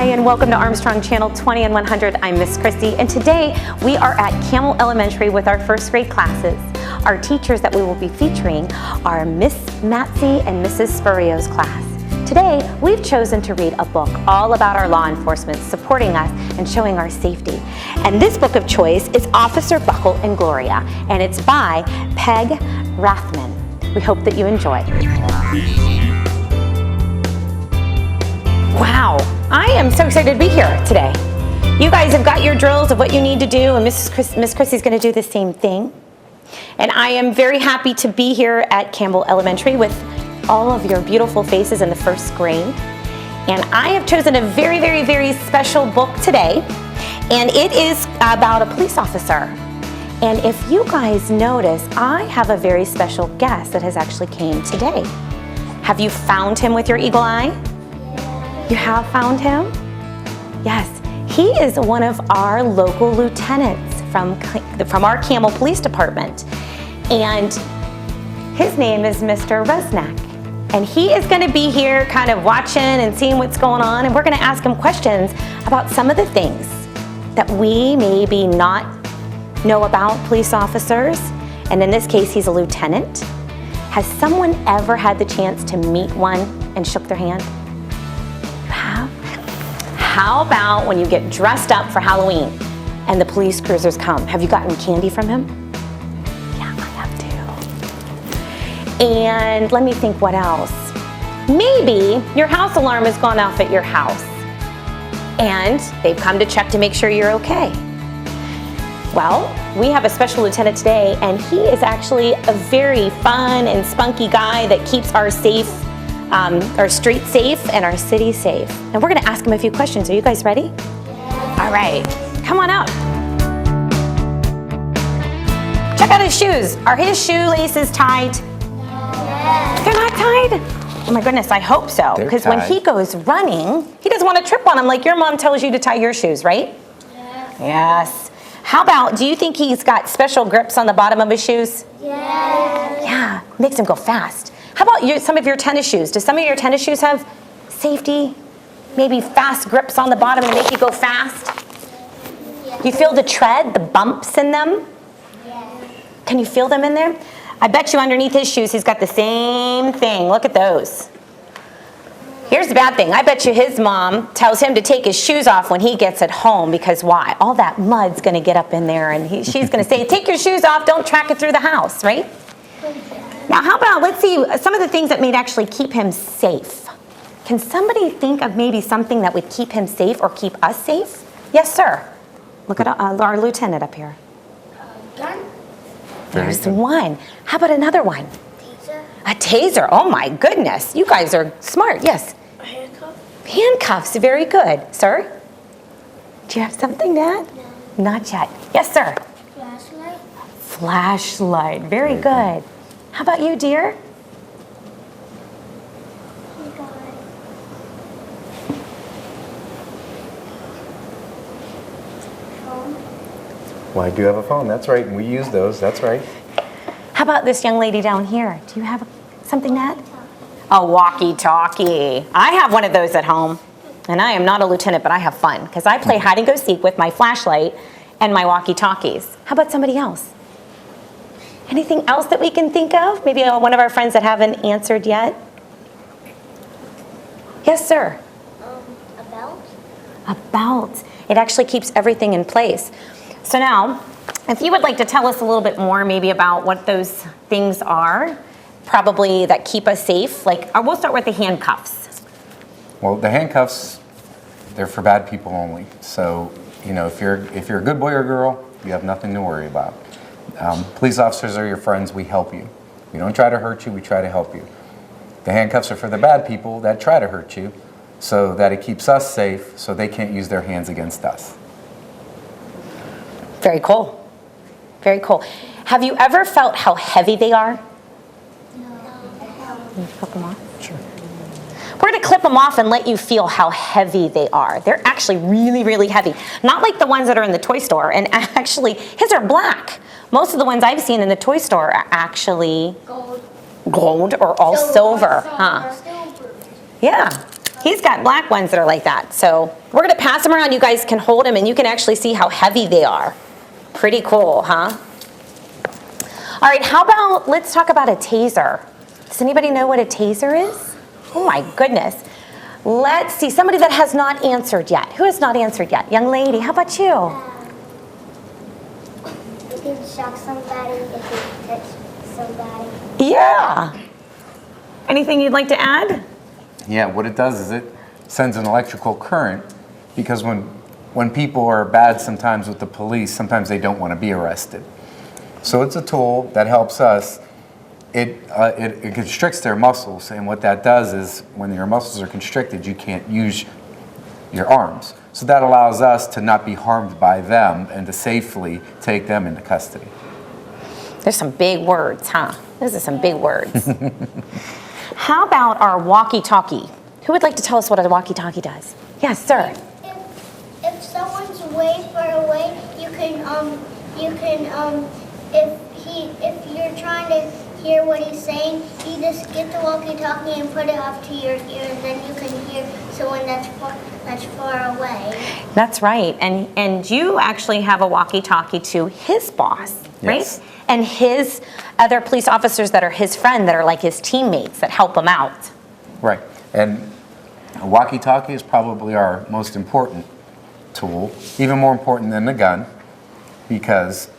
Hi, and welcome to Armstrong Channel 20 and 100. I'm Miss Chrissy, and today we are at Campbell Elementary with our first grade classes. Our teachers that we will be featuring are Miss Matsy and Mrs. Spurrio's class. Today, we've chosen to read a book all about our law enforcement supporting us and showing our safety. And this book of choice is Officer Buckle and Gloria, and it's by Peg Rathman. We hope that you enjoy. Wow, I am so excited to be here today. You guys have got your drills of what you need to do, and Miss Chrissy's going to do the same thing. And I am very happy to be here at Campbell Elementary with all of your beautiful faces in the first grade. And I have chosen a very, very, very special book today, and it is about a police officer. And if you guys notice, I have a very special guest that has actually came today. Have you found him with your eagle eye? You have found him? Yes, he is one of our local lieutenants from our Campbell Police Department. And his name is Mr. Resnack. And he is going to be here kind of watching and seeing what's going on. And we're going to ask him questions about some of the things that we maybe not know about police officers. And in this case, he's a lieutenant. Has someone ever had the chance to meet one and shook their hand? You have? How about when you get dressed up for Halloween and the police cruisers come? Have you gotten candy from him? Yeah, I have too. And let me think what else. Maybe your house alarm has gone off at your house and they've come to check to make sure you're okay. Well, we have a special lieutenant today, and he is actually a very fun and spunky guy that keeps our street safe and our city safe. And we're going to ask him a few questions. Are you guys ready? Yeah. All right, come on out. Check out his shoes. Are his shoelaces tied? Yeah. They're not tied? Oh my goodness, I hope so. Because when he goes running, he doesn't want to trip on them like your mom tells you to tie your shoes, right? Yeah. Yes. How about, do you think he's got special grips on the bottom of his shoes? Yeah. Yeah, makes him go fast. How about some of your tennis shoes? Do some of your tennis shoes have safety, maybe fast grips on the bottom and make you go fast? Yeah. You feel the tread, the bumps in them? Yeah. Can you feel them in there? I bet you underneath his shoes he's got the same thing. Look at those. Here's the bad thing. I bet you his mom tells him to take his shoes off when he gets at home, because why? All that mud's going to get up in there, and she's going to say, take your shoes off, don't track it through the house, right? Now, how about, let's see, some of the things that may actually keep him safe. Can somebody think of maybe something that would keep him safe or keep us safe? Yes, sir. Look at our lieutenant up here. Gun. There's one. How about another one? A taser. Oh my goodness. You guys are smart. Yes. A handcuff. Handcuffs. Very good. Sir? Do you have something to add? No. Not yet. Yes, sir. Flashlight. Flashlight. Very good. How about you, dear? Well, I do have a phone. That's right. And we use those. That's right. How about this young lady down here? Do you have something to add? A walkie-talkie. I have one of those at home. And I am not a lieutenant, but I have fun because I play hide and go seek with my flashlight and my walkie-talkies. How about somebody else? Anything else that we can think of? Maybe one of our friends that haven't answered yet? Yes, sir. A belt. A belt. It actually keeps everything in place. So now, if you would like to tell us a little bit more maybe about what those things are, probably that keep us safe, like we'll start with the handcuffs. Well, the handcuffs, they're for bad people only. So, you know, if you're a good boy or girl, you have nothing to worry about. Police officers are your friends. We help you. We don't try to hurt you. We try to help you. The handcuffs are for the bad people that try to hurt you, so that it keeps us safe, so they can't use their hands against us. Very cool. Very cool. Have you ever felt how heavy they are? Can you clip them off? Sure. We're going to clip them off and let you feel how heavy they are. They're actually really, really heavy. Not like the ones that are in the toy store. And actually, his are black. Most of the ones I've seen in the toy store are actually gold or all silver. Huh? Yeah. He's got black ones that are like that. So we're gonna pass them around. You guys can hold them and you can actually see how heavy they are. Pretty cool, huh? All right, how about, let's talk about a taser. Does anybody know what a taser is? Oh my goodness. Let's see, somebody that has not answered yet. Who has not answered yet? Young lady, how about you? You can shock somebody if you touch somebody. Yeah. Anything you'd like to add? Yeah, what it does is it sends an electrical current, because when people are bad sometimes with the police, sometimes they don't want to be arrested. So it's a tool that helps us. It constricts their muscles, and what that does is when your muscles are constricted, you can't use your arms. So that allows us to not be harmed by them and to safely take them into custody. There's some big words, huh? Those are some big words. How about our walkie-talkie? Who would like to tell us what a walkie-talkie does? Yes, sir. If someone's way far away, if you're trying to hear what he's saying, you just get the walkie-talkie and put it up to your ear, and then you can hear someone that's far away. That's right. And you actually have a walkie-talkie to his boss, right? Yes. And his other police officers that are his friend, that are like his teammates that help him out. Right. And a walkie-talkie is probably our most important tool, even more important than the gun, because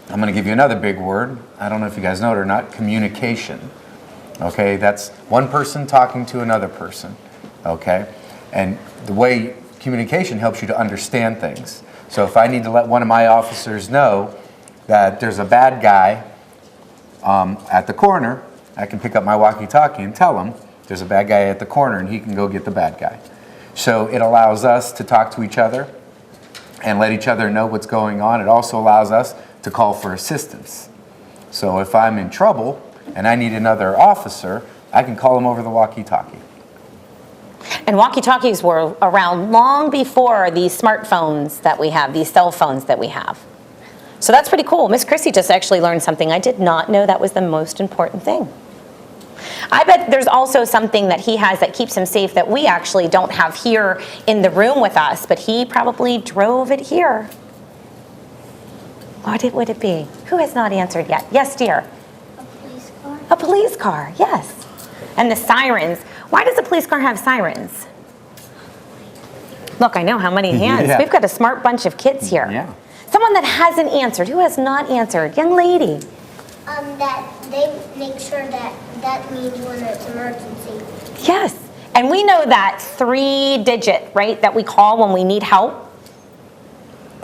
I'm going to give you another big word. I don't know if you guys know it or not, communication. Okay, that's one person talking to another person. Okay, and the way communication helps you to understand things. So if I need to let one of my officers know that there's a bad guy at the corner, I can pick up my walkie-talkie and tell him there's a bad guy at the corner and he can go get the bad guy. So it allows us to talk to each other and let each other know what's going on. It also allows us to call for assistance. So if I'm in trouble and I need another officer, I can call him over the walkie-talkie. And walkie-talkies were around long before these smartphones that we have, these cell phones that we have. So that's pretty cool. Miss Chrissy just actually learned something. I did not know that was the most important thing. I bet there's also something that he has that keeps him safe that we actually don't have here in the room with us, but he probably drove it here. What would it be? Who has not answered yet? Yes, dear. A police car? A police car, yes. And the sirens. Why does a police car have sirens? Look, I know how many hands. Yeah. We've got a smart bunch of kids here. Yeah. Someone that hasn't answered. Who has not answered? Young lady. That they make sure that means when it's emergency. Yes. And we know that 3-digit, right, that we call when we need help.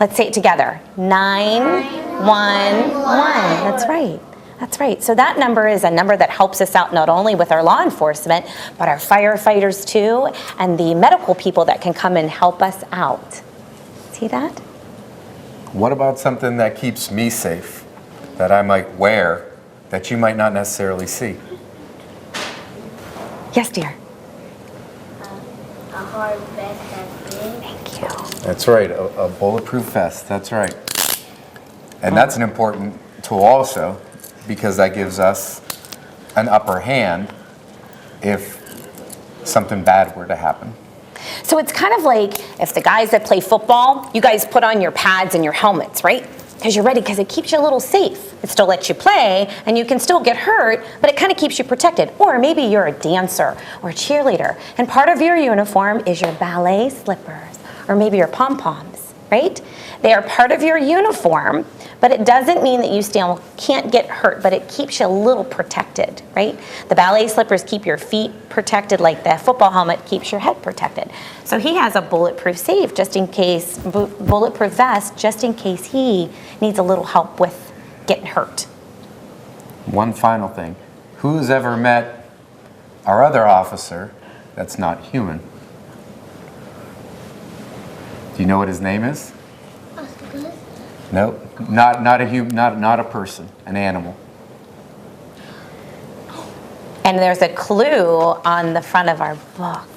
Let's say it together. 911. That's right. That's right. So that number is a number that helps us out not only with our law enforcement, but our firefighters too, and the medical people that can come and help us out. See that? What about something that keeps me safe, that I might wear, that you might not necessarily see? Yes, dear. A hard vest that's big. Thank you. That's right, a bulletproof vest, that's right. And that's an important tool also, because that gives us an upper hand if something bad were to happen. So it's kind of like if the guys that play football, you guys put on your pads and your helmets, right? Because you're ready, because it keeps you a little safe. It still lets you play, and you can still get hurt, but it kind of keeps you protected. Or maybe you're a dancer or a cheerleader, and part of your uniform is your ballet slippers, or maybe your pom-poms, right? They are part of your uniform, but it doesn't mean that you still can't get hurt, but it keeps you a little protected, right? The ballet slippers keep your feet protected, like the football helmet keeps your head protected. So he has a bulletproof safe, just in case, bulletproof vest, just in case he needs a little help with getting hurt. One final thing. Who's ever met our other officer that's not human? Do you know what his name is? Octopus? Nope, not a human, not a person, an animal. And there's a clue on the front of our book.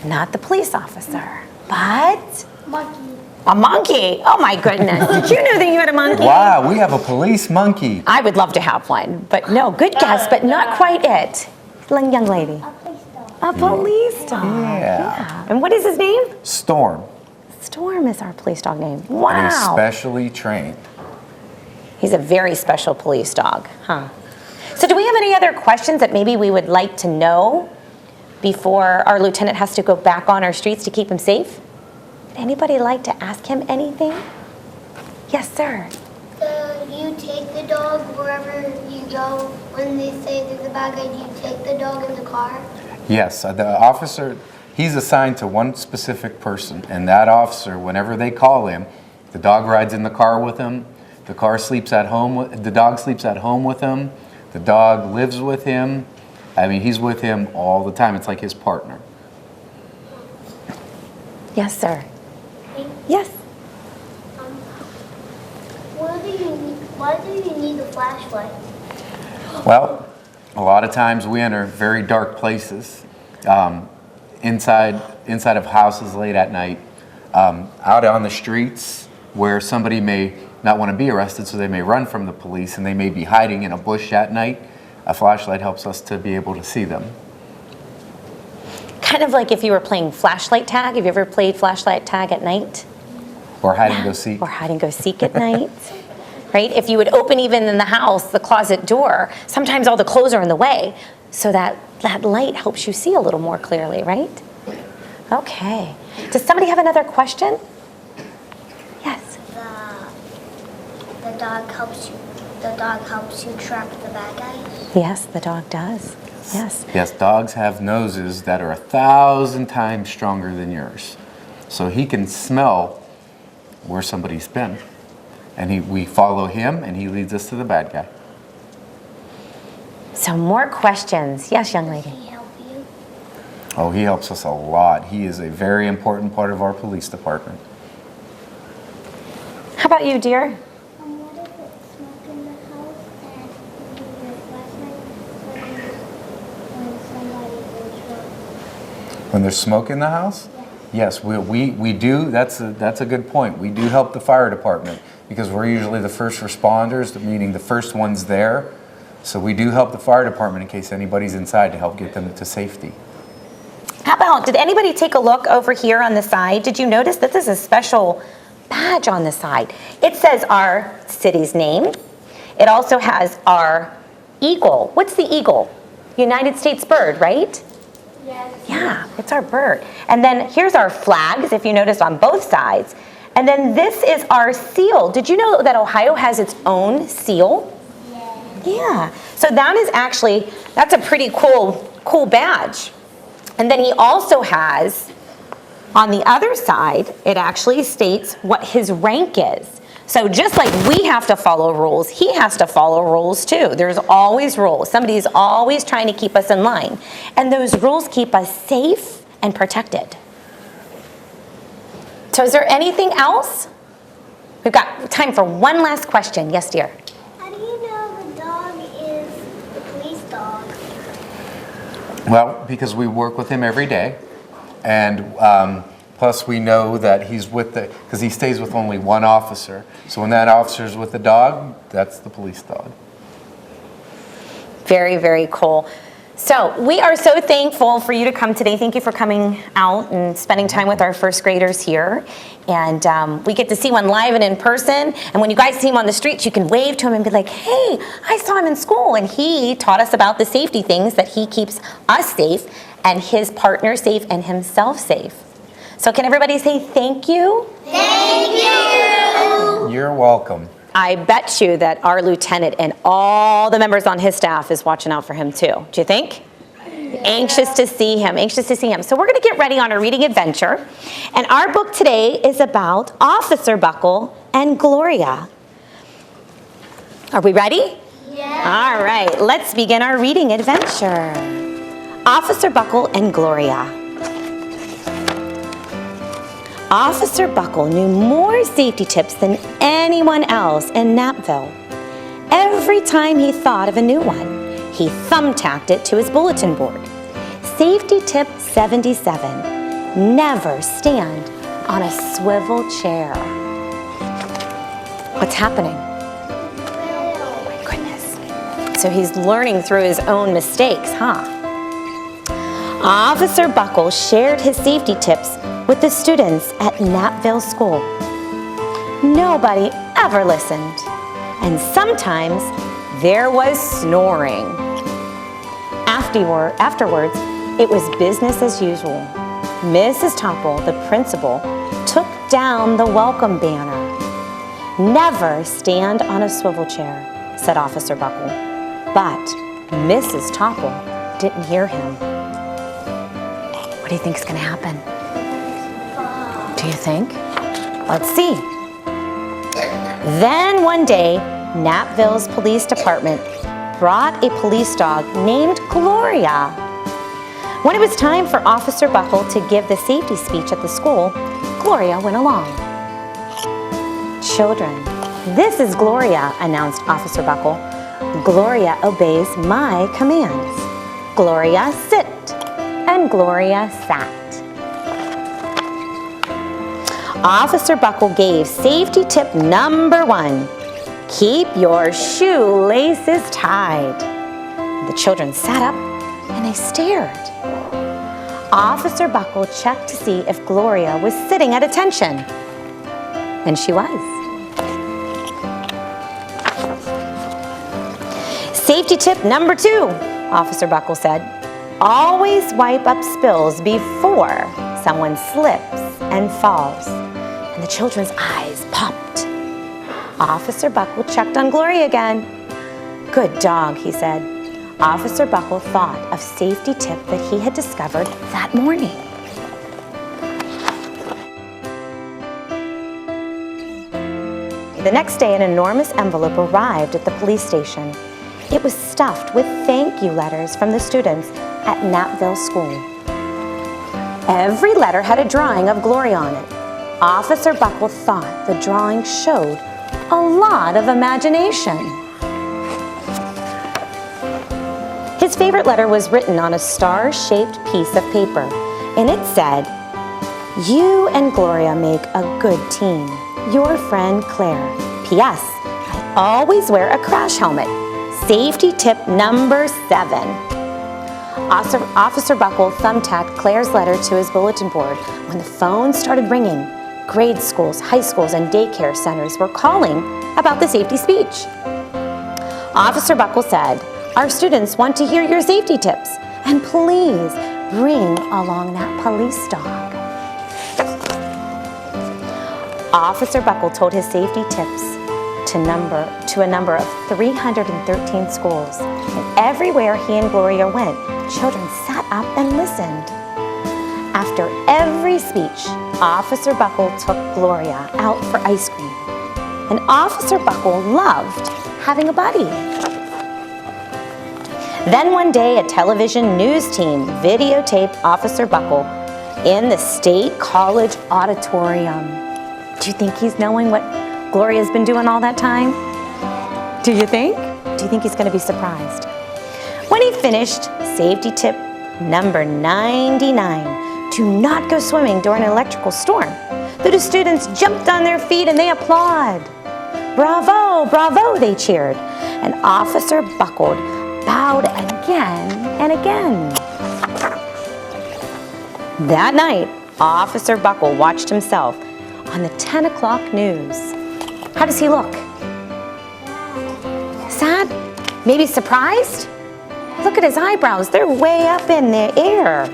Not the police officer, but Monkey. a monkey. Oh my goodness. Did you know that you had a monkey? Wow, we have a police monkey. I would love to have one, but no, good guess, but not quite it. Young lady. A police dog. A police dog. Yeah. And what is his name? Storm. Storm is our police dog name. And he's Wow. specially trained. He's a very special police dog, huh? So do we have any other questions that maybe we would like to know before our lieutenant has to go back on our streets to keep him safe? Would anybody like to ask him anything? Yes, sir. You take the dog wherever you go. When they say there's a bad guy, do you take the dog in the car? Yes, the officer, he's assigned to one specific person, and that officer, whenever they call him, the dog rides in the car with him, the dog sleeps at home with him, the dog lives with him. I mean, he's with him all the time. It's like his partner. Yes, sir. Me? Yes. Why do you need a flashlight? Well, a lot of times we enter very dark places, inside of houses late at night, out on the streets where somebody may not want to be arrested, so they may run from the police, and they may be hiding in a bush at night. A flashlight helps us to be able to see them. Kind of like if you were playing flashlight tag. Have you ever played flashlight tag at night? Or hide and go seek. Or hide and go seek at night. Right? If you would open even in the house, the closet door, sometimes all the clothes are in the way, so that light helps you see a little more clearly, right? Okay. Does somebody have another question? Yes. The dog helps you. The dog helps you track the bad guys. Yes, the dog does. Yes. Yes, dogs have noses that are 1,000 times stronger than yours. So he can smell where somebody's been. And we follow him, and he leads us to the bad guy. So more questions. Yes, young lady. Does he help you? Oh, he helps us a lot. He is a very important part of our police department. How about you, dear? What if it's smoke in the house and you use your flashlight when somebody goes wrong? When there's smoke in the house? Yes, we do. That's a good point. We do help the fire department because we're usually the first responders, meaning the first ones there. So we do help the fire department in case anybody's inside to help get them to safety. How about, did anybody take a look over here on the side? Did you notice that there's a special badge on the side? It says our city's name. It also has our eagle. What's the eagle? United States bird, right? Yes. Yeah, it's our bird. And then here's our flags, if you notice, on both sides. And then this is our seal. Did you know that Ohio has its own seal? Yeah. So that is actually, that's a pretty cool badge. And then he also has, on the other side, it actually states what his rank is. So just like we have to follow rules, he has to follow rules too. There's always rules. Somebody's always trying to keep us in line. And those rules keep us safe and protected. So is there anything else? We've got time for one last question. Yes, dear. How do you know the dog is the police dog? Well, because we work with him every day, and plus we know that he's because he stays with only one officer. So when that officer's with the dog, that's the police dog. Very, very cool. So we are so thankful for you to come today. Thank you for coming out and spending time with our first graders here. And we get to see one live and in person. And when you guys see him on the streets, you can wave to him and be like, hey, I saw him in school. And he taught us about the safety things that he keeps us safe and his partner safe and himself safe. So can everybody say thank you? Thank you. You're welcome. I bet you that our lieutenant and all the members on his staff is watching out for him too. Do you think? Yeah. Anxious to see him, anxious to see him. So we're gonna get ready on our reading adventure. And our book today is about Officer Buckle and Gloria. Are we ready? Yeah. All right, let's begin our reading adventure. Officer Buckle and Gloria. Officer Buckle knew more safety tips than anyone else in Knappville. Every time he thought of a new one, he thumbtacked it to his bulletin board. Safety tip 77, never stand on a swivel chair. What's happening? Oh my goodness. So he's learning through his own mistakes, huh? Officer Buckle shared his safety tips with the students at Knapville School. Nobody ever listened, and sometimes there was snoring. Afterwards, it was business as usual. Mrs. Topple, the principal, took down the welcome banner. "Never stand on a swivel chair," said Officer Buckle. But Mrs. Topple didn't hear him. What do you think is going to happen? Do you think? Let's see. Then one day, Knapville's police department brought a police dog named Gloria. When it was time for Officer Buckle to give the safety speech at the school, Gloria went along. "Children, this is Gloria," announced Officer Buckle. "Gloria obeys my commands. Gloria, sit." And Gloria sat. Officer Buckle gave safety tip number 1. Keep your shoelaces tied. The children sat up and they stared. Officer Buckle checked to see if Gloria was sitting at attention. And she was. Safety tip number 2, Officer Buckle said. Always wipe up spills before someone slips and falls. And the children's eyes popped. Officer Buckle checked on Gloria again. "Good dog," he said. Officer Buckle thought of safety tip that he had discovered that morning. The next day, an enormous envelope arrived at the police station. It was stuffed with thank you letters from the students at Knapville School. Every letter had a drawing of Gloria on it. Officer Buckle thought the drawing showed a lot of imagination. His favorite letter was written on a star-shaped piece of paper, and it said, "You and Gloria make a good team. Your friend Claire. P.S. I always wear a crash helmet. Safety tip number 7. Officer Buckle thumbtacked Claire's letter to his bulletin board. When the phone started ringing, grade schools, high schools, and daycare centers were calling about the safety speech. Officer Buckle said, "Our students want to hear your safety tips, and please bring along that police dog." Officer Buckle told his safety tips to a number of 313 schools, and everywhere he and Gloria went, children sat up and listened. After every speech, Officer Buckle took Gloria out for ice cream, and Officer Buckle loved having a buddy. Then one day, a television news team videotaped Officer Buckle in the State College auditorium. Do you think he's knowing what Gloria's been doing all that time? Do you think? Do you think he's going to be surprised? When he finished, safety tip number 99, do not go swimming during an electrical storm. The students jumped on their feet and they applauded. "Bravo, bravo," they cheered. And Officer Buckle bowed again and again. That night, Officer Buckle watched himself on the 10 o'clock news. How does he look? Sad? Maybe surprised? Look at his eyebrows. They're way up in the air.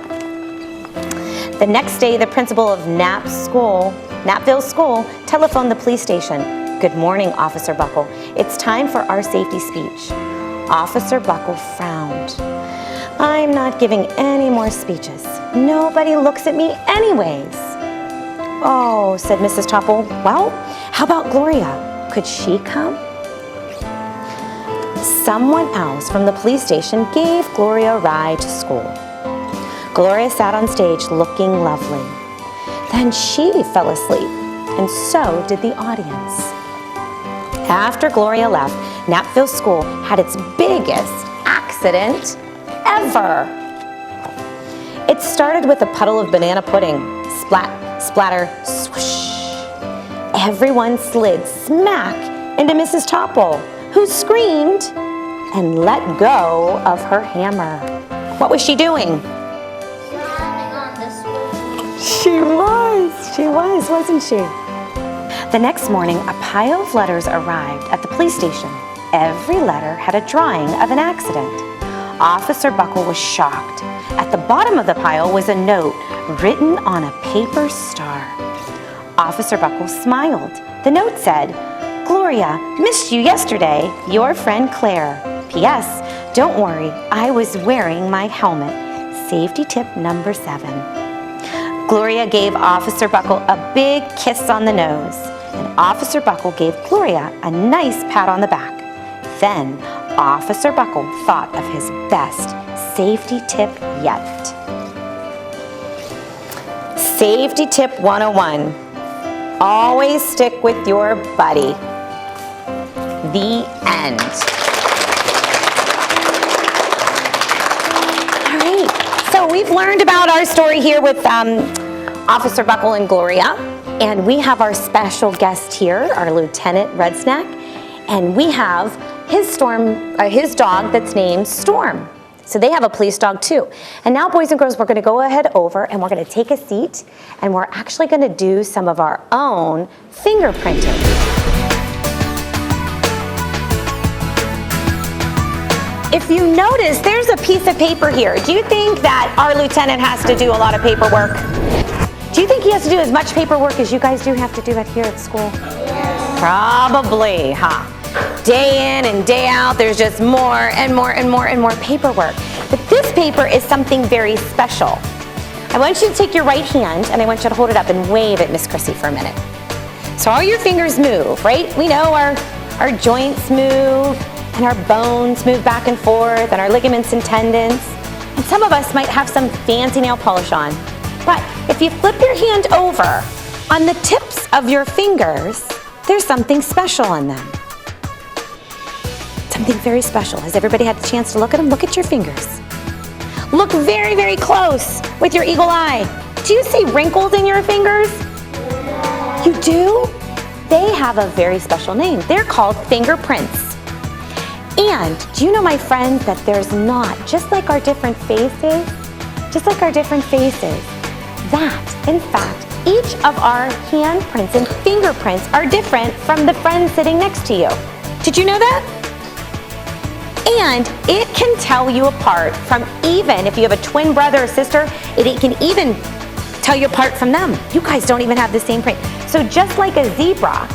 The next day, the principal of Knapville School telephoned the police station. "Good morning, Officer Buckle. It's time for our safety speech." Officer Buckle frowned. "I'm not giving any more speeches. Nobody looks at me anyways." "Oh," said Mrs. Topple. "Well, how about Gloria? Could she come?" Someone else from the police station gave Gloria a ride to school. Gloria sat on stage looking lovely. Then she fell asleep, and so did the audience. After Gloria left, Knapville School had its biggest accident ever. It started with a puddle of banana pudding. Splat, splatter, swoosh. Everyone slid smack into Mrs. Topple, who screamed and let go of her hammer. What was she doing? She was, wasn't she? The next morning, a pile of letters arrived at the police station. Every letter had a drawing of an accident. Officer Buckle was shocked. At the bottom of the pile was a note written on a paper star. Officer Buckle smiled. The note said, "Gloria, missed you yesterday. Your friend Claire. P.S. Don't worry, I was wearing my helmet. Safety tip number 7. Gloria gave Officer Buckle a big kiss on the nose, and Officer Buckle gave Gloria a nice pat on the back. Then Officer Buckle thought of his best safety tip yet. Safety tip 101. Always stick with your buddy. The end. All right, so we've learned about our story here with Officer Buckle and Gloria, and we have our special guest here, our Lieutenant Redsnack, and we have his dog that's named Storm. So they have a police dog too. And now, boys and girls, we're going to go ahead over and we're going to take a seat, and we're actually going to do some of our own fingerprinting. If you notice, there's a piece of paper here. Do you think that our lieutenant has to do a lot of paperwork? Do you think he has to do as much paperwork as you guys do have to do it here at school? Probably, huh? Day in and day out, there's just more and more and more and more paperwork. But this paper is something very special. I want you to take your right hand and I want you to hold it up and wave at Miss Chrissy for a minute. So all your fingers move, right? We know our joints move and our bones move back and forth and our ligaments and tendons. And some of us might have some fancy nail polish on. But if you flip your hand over, on the tips of your fingers, there's something special on them. Something very special. Has everybody had a chance to look at them? Look at your fingers. Look very, very close with your eagle eye. Do you see wrinkles in your fingers? You do? They have a very special name. They're called fingerprints. And do you know, my friends, that there's not, just like our different faces, that, in fact, each of our handprints and fingerprints are different from the friend sitting next to you. Did you know that? And it can tell you apart from, even if you have a twin brother or sister, it can even tell you apart from them. You guys don't even have the same print. So just like a zebra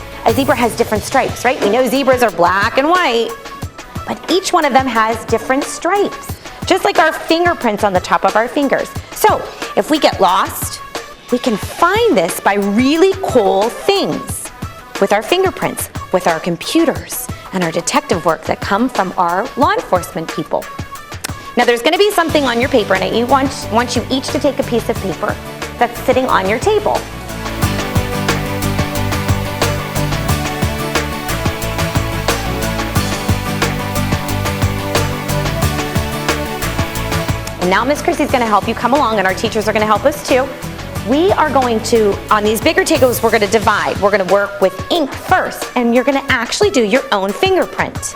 has different stripes, right? We know zebras are black and white, but each one of them has different stripes, just like our fingerprints on the top of our fingers. So if we get lost, we can find this by really cool things with our fingerprints, with our computers, and our detective work that come from our law enforcement people. Now there's going to be something on your paper, and I want you each to take a piece of paper that's sitting on your table. And now Miss Chrissy's going to help you come along, and our teachers are going to help us too. We are going to, on these bigger tables, we're going to divide. We're going to work with ink first, and you're going to actually do your own fingerprint.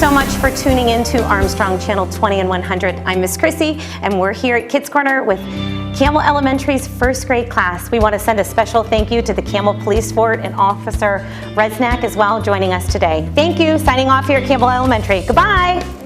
so much for tuning in to Armstrong Channel 20 and 100. I'm Miss Chrissy, and we're here at Kids Corner with Campbell Elementary's first grade class. We want to send a special thank you to the Campbell Police Fort and Officer Resnack as well joining us today. Thank you. Signing off here at Campbell Elementary. Goodbye.